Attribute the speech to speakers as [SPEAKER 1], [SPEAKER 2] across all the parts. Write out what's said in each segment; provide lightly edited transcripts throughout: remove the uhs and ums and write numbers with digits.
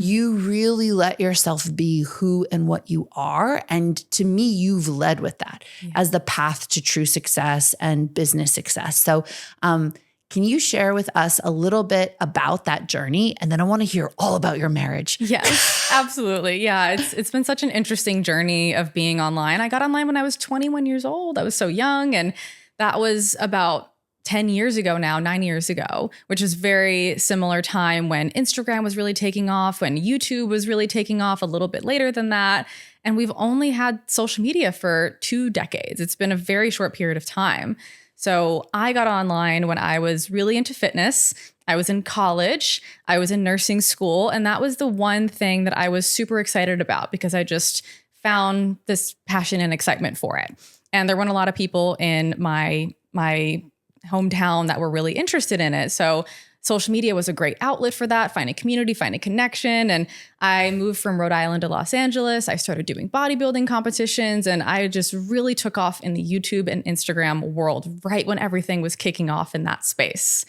[SPEAKER 1] You really let yourself be who and what you are. And to me, you've led with that as the path to true success and business success. So, can you share with us a little bit about that journey? And then I want to hear all about your marriage.
[SPEAKER 2] Yes, absolutely. Yeah, it's been such an interesting journey of being online. I got online when I was 21 years old. I was so young. And that was about 10 years ago now, 9 years ago, which is very similar time when Instagram was really taking off, when YouTube was really taking off a little bit later than that. And we've only had social media for 2 decades. It's been a very short period of time. So I got online when I was really into fitness. I was in college, I was in nursing school, and that was the one thing that I was super excited about because I just found this passion and excitement for it. And there weren't a lot of people in my hometown that were really interested in it. So social media was a great outlet for that, finding community, finding connection. And I moved from Rhode Island to Los Angeles. I started doing bodybuilding competitions, and I just really took off in the YouTube and Instagram world right when everything was kicking off in that space.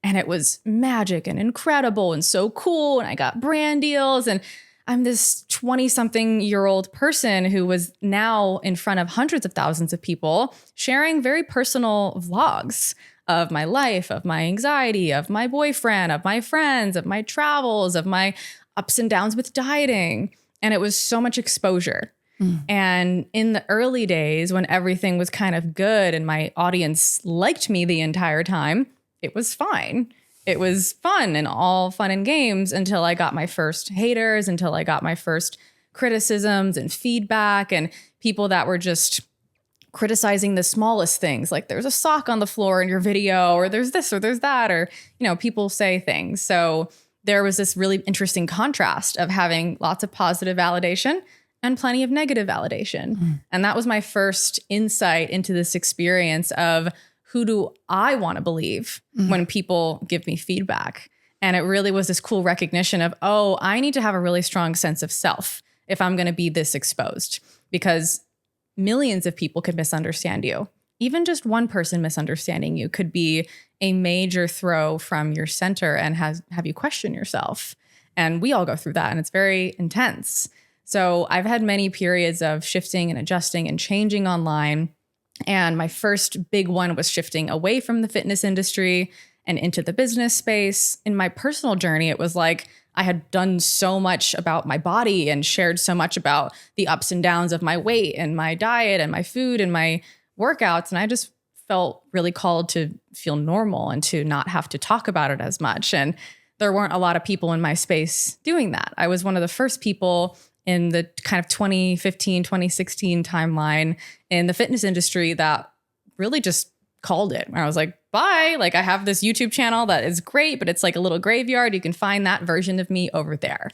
[SPEAKER 2] And it was magic and incredible and so cool. And I got brand deals. And I'm this 20-something-year-old person who was now in front of hundreds of thousands of people sharing very personal vlogs of my life, of my anxiety, of my boyfriend, of my friends, of my travels, of my ups and downs with dieting. And it was so much exposure. And in the early days when everything was kind of good and my audience liked me the entire time, it was fine. It was fun and all fun and games until I got my first haters, until I got my first criticisms and feedback and people that were just criticizing the smallest things, like there's a sock on the floor in your video, or there's this or there's that, or, people say things. So there was this really interesting contrast of having lots of positive validation and plenty of negative validation. And that was my first insight into this experience of who do I want to believe when people give me feedback? And it really was this cool recognition of, oh, I need to have a really strong sense of self if I'm going to be this exposed, because millions of people could misunderstand you. Even just one person misunderstanding you could be a major throw from your center and have you question yourself. And we all go through that, and it's very intense. So I've had many periods of shifting and adjusting and changing online. And my first big one was shifting away from the fitness industry and into the business space. In my personal journey, it was like I had done so much about my body and shared so much about the ups and downs of my weight and my diet and my food and my workouts. And I just felt really called to feel normal and to not have to talk about it as much. And there weren't a lot of people in my space doing that. I was one of the first people in the kind of 2015, 2016 timeline in the fitness industry that really just called it. I was like, bye. Like, I have this YouTube channel that is great, but it's like a little graveyard. You can find that version of me over there.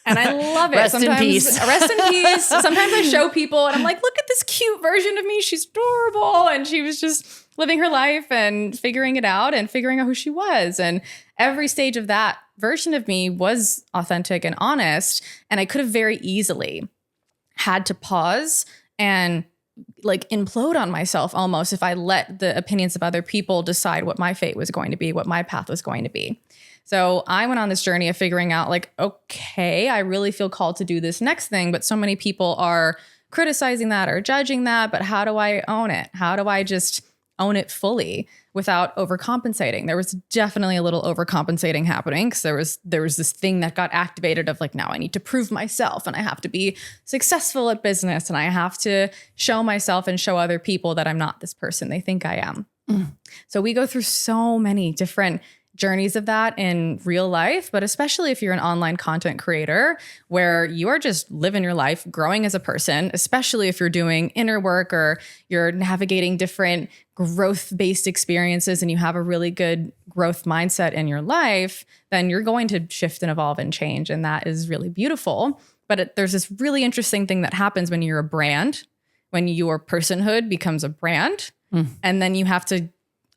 [SPEAKER 2] And I love it.
[SPEAKER 1] Rest in peace.
[SPEAKER 2] Rest in peace. Sometimes I show people and I'm like, look at this cute version of me. She's adorable. And she was just living her life and figuring it out and figuring out who she was. And every stage of that version of me was authentic and honest. And I could have very easily had to pause and like implode on myself almost if I let the opinions of other people decide what my fate was going to be, what my path was going to be. So I went on this journey of figuring out like, okay, I really feel called to do this next thing, but so many people are criticizing that or judging that, but how do I own it? How do I just own it fully without overcompensating? There was definitely a little overcompensating happening because there was this thing that got activated of like, now I need to prove myself and I have to be successful at business and I have to show myself and show other people that I'm not this person they think I am. So we go through so many different journeys of that in real life, but especially if you're an online content creator where you are just living your life, growing as a person, especially if you're doing inner work or you're navigating different growth-based experiences and you have a really good growth mindset in your life, then you're going to shift and evolve and change. And that is really beautiful. But there's this really interesting thing that happens when you're a brand, when your personhood becomes a brand, and then you have to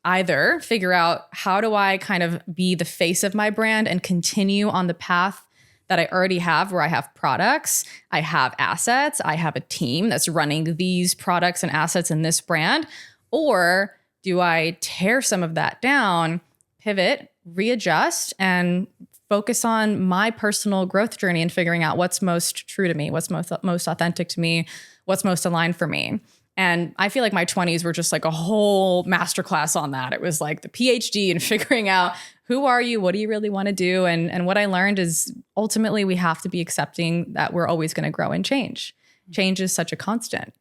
[SPEAKER 2] either figure out how do I kind of be the face of my brand and continue on the path that I already have where I have products, I have assets, I have a team that's running these products and assets in this brand, or do I tear some of that down, pivot, readjust, and focus on my personal growth journey and figuring out what's most true to me, what's most authentic to me, what's most aligned for me. And I feel like my 20s were just like a whole masterclass on that. It was like the PhD and figuring out who are you? What do you really want to do? And what I learned is ultimately we have to be accepting that we're always going to grow and change. Change is such a constant.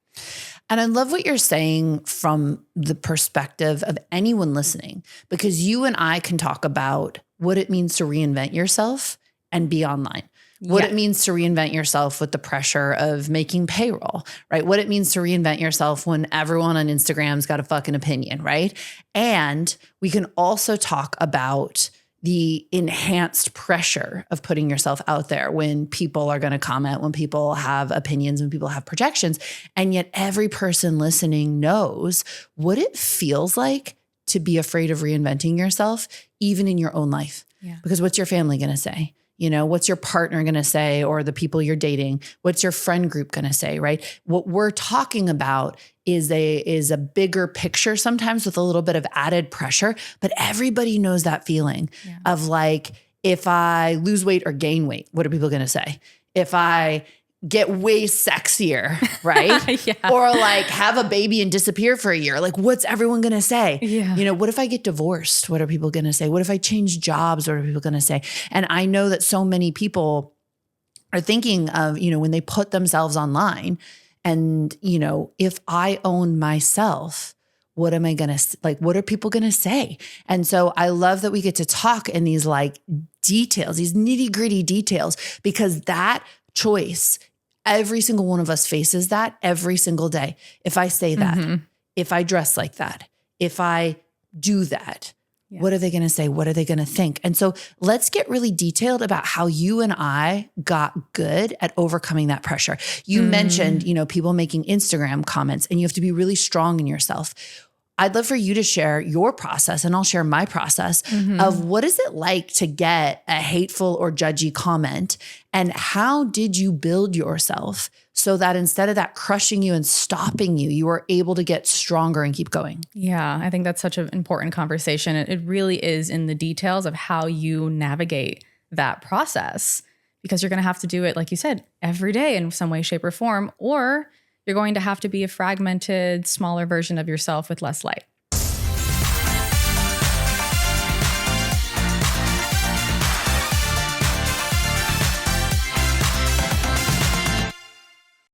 [SPEAKER 1] And I love what you're saying from the perspective of anyone listening, because you and I can talk about what it means to reinvent yourself and be online. What it means to reinvent yourself with the pressure of making payroll, right? What it means to reinvent yourself when everyone on Instagram's got a fucking opinion, right? And we can also talk about the enhanced pressure of putting yourself out there when people are going to comment, when people have opinions, when people have projections. And yet every person listening knows what it feels like to be afraid of reinventing yourself, even in your own life. Yeah. Because what's your family going to say? You know, what's your partner going to say, or the people you're dating? What's your friend group going to say, right? What we're talking about is a bigger picture, sometimes with a little bit of added pressure, but everybody knows that feeling of like, if I lose weight or gain weight, what are people going to say? If I get way sexier, right? Or like have a baby and disappear for a year, like what's everyone going to say? You know, what if I get divorced? What are people going to say? What if I change jobs? What are people going to say? And I know that so many people are thinking of, you know, when they put themselves online and, you know, if I own myself, what am I going to, like, what are people going to say? And so I love that we get to talk in these like details, these nitty gritty details, because that choice, every single one of us faces that every single day. If I say that, if I dress like that, if I do that, what are they going to say? What are they going to think? And so let's get really detailed about how you and I got good at overcoming that pressure. You mentioned, you know, people making Instagram comments, and you have to be really strong in yourself. I'd love for you to share your process, and I'll share my process of what is it like to get a hateful or judgy comment, and how did you build yourself so that instead of that crushing you and stopping you, you were able to get stronger and keep going?
[SPEAKER 2] Yeah, I think that's such an important conversation. It really is in the details of how you navigate that process, because you're going to have to do it, like you said, every day in some way, shape, or form, or you're going to have to be a fragmented, smaller version of yourself with less light.